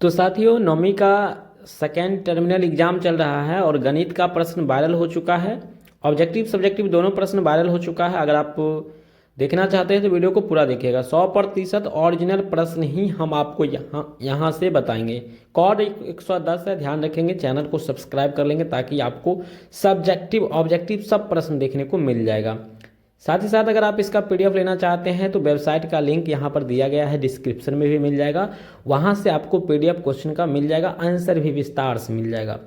तो साथियों, नौवीं का सेकेंड टर्मिनल एग्जाम चल रहा है और गणित का प्रश्न वायरल हो चुका है। ऑब्जेक्टिव सब्जेक्टिव दोनों प्रश्न वायरल हो चुका है। अगर आप देखना चाहते हैं तो वीडियो को पूरा देखिएगा। 100% ओरिजिनल प्रश्न ही हम आपको यहाँ से बताएंगे। कोड 110 है, ध्यान रखेंगे। चैनल को सब्सक्राइब कर लेंगे ताकि आपको सब्जेक्टिव ऑब्जेक्टिव सब प्रश्न देखने को मिल जाएगा। साथ ही साथ अगर आप इसका पीडीएफ लेना चाहते हैं तो वेबसाइट का लिंक यहाँ पर दिया गया है, डिस्क्रिप्शन में भी मिल जाएगा। वहाँ से आपको पीडीएफ क्वेश्चन का मिल जाएगा, आंसर भी विस्तार से मिल जाएगा।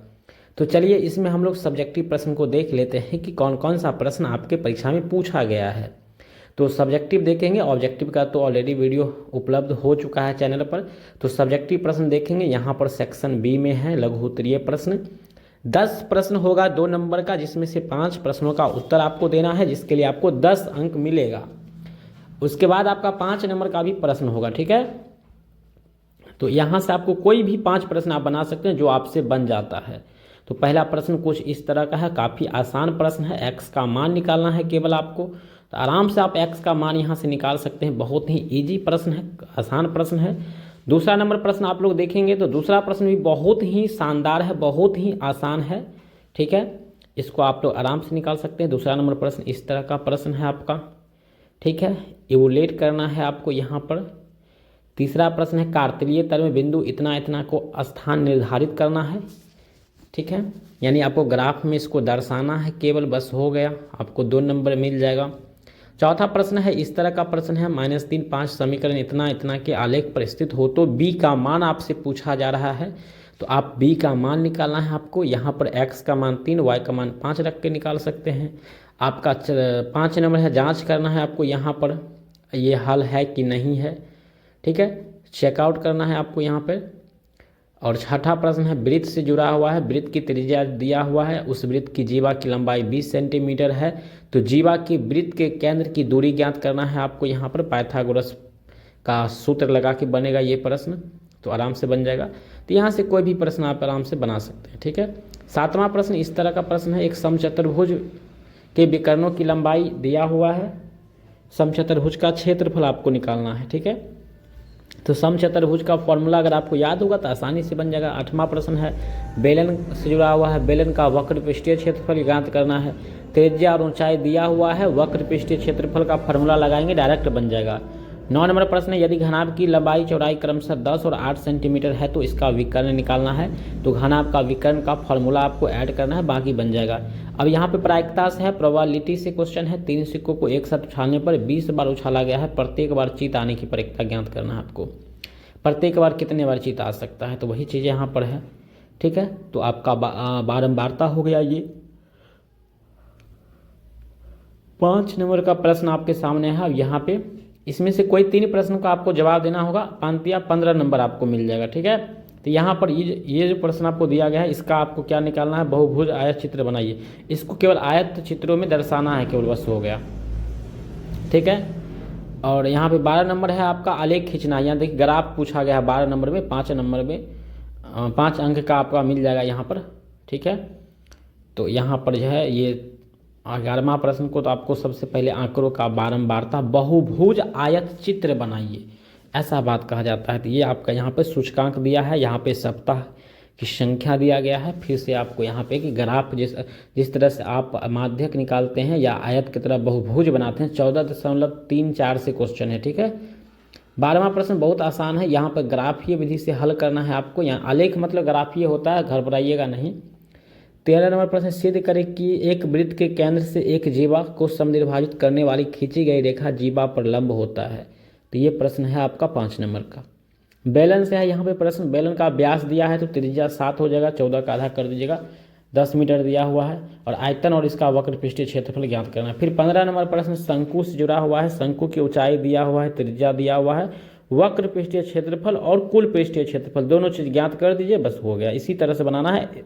तो चलिए इसमें हम लोग सब्जेक्टिव प्रश्न को देख लेते हैं कि कौन कौन सा प्रश्न आपके परीक्षा में पूछा गया है। तो सब्जेक्टिव देखेंगे, ऑब्जेक्टिव का तो ऑलरेडी वीडियो उपलब्ध हो चुका है चैनल पर। तो सब्जेक्टिव प्रश्न देखेंगे। यहाँ पर सेक्शन बी में है लघु उत्तरीय प्रश्न। 10 प्रश्न होगा 2 नंबर का, जिसमें से 5 प्रश्नों का उत्तर आपको देना है, जिसके लिए आपको 10 अंक मिलेगा। उसके बाद आपका 5 नंबर का भी प्रश्न होगा, ठीक है। तो यहाँ से आपको कोई भी 5 प्रश्न आप बना सकते हैं जो आपसे बन जाता है। तो पहला प्रश्न कुछ इस तरह का है, काफ़ी आसान प्रश्न है। एक्स का मान निकालना है केवल आपको, तो आराम से आप एक्स का मान यहाँ से निकाल सकते हैं। बहुत ही ईजी प्रश्न है, आसान प्रश्न है। दूसरा नंबर प्रश्न आप लोग देखेंगे तो दूसरा प्रश्न भी बहुत ही शानदार है, बहुत ही आसान है, ठीक है। इसको आप लोग आराम से निकाल सकते हैं। दूसरा नंबर प्रश्न इस तरह का प्रश्न है आपका, ठीक है। इवोलेट करना है आपको यहाँ पर। तीसरा प्रश्न है कार्तीय तल में बिंदु इतना इतना को स्थान निर्धारित करना है, ठीक है। यानी आपको ग्राफ में इसको दर्शाना है केवल, बस हो गया, आपको 2 नंबर मिल जाएगा। चौथा प्रश्न है इस तरह का प्रश्न है, -3 5 समीकरण इतना इतना के आलेख पर स्थित हो तो बी का मान आपसे पूछा जा रहा है। तो आप बी का मान निकालना है आपको। यहाँ पर एक्स का मान 3, वाई का मान 5 रख के निकाल सकते हैं। आपका 5 नंबर है, जांच करना है आपको यहाँ पर ये हल है कि नहीं है, ठीक है। चेकआउट करना है आपको यहाँ पर। और छठा प्रश्न है वृत्त से जुड़ा हुआ है, वृत्त की त्रिज्या दिया हुआ है, उस वृत्त की जीवा की लंबाई 20 सेंटीमीटर है। तो जीवा की वृत्त के केंद्र की दूरी ज्ञात करना है आपको। यहाँ पर पाइथागोरस का सूत्र लगा के बनेगा ये प्रश्न, तो आराम से बन जाएगा। तो यहाँ से कोई भी प्रश्न आप आराम से बना सकते हैं, ठीक है। सातवां प्रश्न इस तरह का प्रश्न है, एक समचतुर्भुज के विकर्णों की लंबाई दिया हुआ है, समचतुर्भुज का क्षेत्रफल आपको निकालना है, ठीक है। तो समचतुर्भुज का फॉर्मूला अगर आपको याद होगा तो आसानी से बन जाएगा। 8वां प्रश्न है बेलन से जुड़ा हुआ है, बेलन का वक्र पृष्ठीय क्षेत्रफल ज्ञात करना है। त्रिज्या और ऊंचाई दिया हुआ है, वक्र पृष्ठीय क्षेत्रफल का फॉर्मूला लगाएंगे, डायरेक्ट बन जाएगा। 9 नंबर प्रश्न है यदि घनाभ की लंबाई चौड़ाई क्रमशः 10 और 8 सेंटीमीटर है तो इसका विकर्ण निकालना है। तो घनाभ का विकर्ण का फॉर्मूला आपको ऐड करना है, बाकी बन जाएगा। अब यहाँ पे प्रायिकता से है, प्रोबेबिलिटी से क्वेश्चन है। 3 सिक्कों को एक साथ उछालने पर 20 बार उछाला गया है, प्रत्येक बार चीत आने की प्रायिकता ज्ञात करना है आपको। प्रत्येक बार कितने बार चीत आ सकता है, तो वही चीज़ यहाँ पर है, ठीक है। तो आपका बारंबारता हो गया ये। 5 नंबर का प्रश्न आपके सामने है। अब यहाँ पे इसमें से कोई 3 प्रश्न का आपको जवाब देना होगा, 5 या 15 नंबर आपको मिल जाएगा, ठीक है। तो यहाँ पर ये जो प्रश्न आपको दिया गया है इसका आपको क्या निकालना है, बहुभुज आयत चित्र बनाइए। इसको केवल आयत चित्रों में दर्शाना है केवल, बस हो गया, ठीक है। और यहाँ पे 12 नंबर है आपका आलेख खींचना। यहाँ देखिए ग्राफ पूछा गया है 12 नंबर में, 5 नंबर में 5 अंक का आपका मिल जाएगा यहाँ पर, ठीक है। तो यहाँ पर जो है ये 11वां प्रश्न को तो आपको सबसे पहले आंकड़ों का बारंबारता बहुभुज आयत चित्र बनाइए, ऐसा बात कहा जाता है। तो ये आपका यहाँ पे सूचकांक दिया है, यहाँ पे सप्ताह की संख्या दिया गया है। फिर से आपको यहाँ पे कि ग्राफ जिस तरह से आप माध्यक निकालते हैं या आयत की तरह बहुभुज बनाते हैं, 14.34 से क्वेश्चन है, ठीक है। 12वां प्रश्न बहुत आसान है, यहाँ पर ग्राफीय विधि से हल करना है आपको। यहाँ आलेख मतलब ग्राफीय होता है, घबराइएगा नहीं। 13 नंबर प्रश्न सिद्ध करें कि एक वृत्त के केंद्र से एक जीवा को समद्विभाजित करने वाली खींची गई रेखा जीवा पर लंब होता है। तो ये प्रश्न है आपका 5 नंबर का। बेलन से है यहाँ पे प्रश्न, बेलन का व्यास दिया है तो त्रिज्या 7 हो जाएगा, 14 का आधा कर दीजिएगा, 10 मीटर दिया हुआ है। और आयतन और इसका वक्र पृष्ठीय क्षेत्रफल ज्ञात करना है। फिर 15 नंबर प्रश्न शंकु से जुड़ा हुआ है, शंकु की ऊंचाई दिया हुआ है, त्रिज्या दिया हुआ है, वक्र पृष्ठीय क्षेत्रफल और कुल पृष्ठीय क्षेत्रफल दोनों चीज ज्ञात कर दीजिए, बस हो गया। इसी तरह से बनाना है।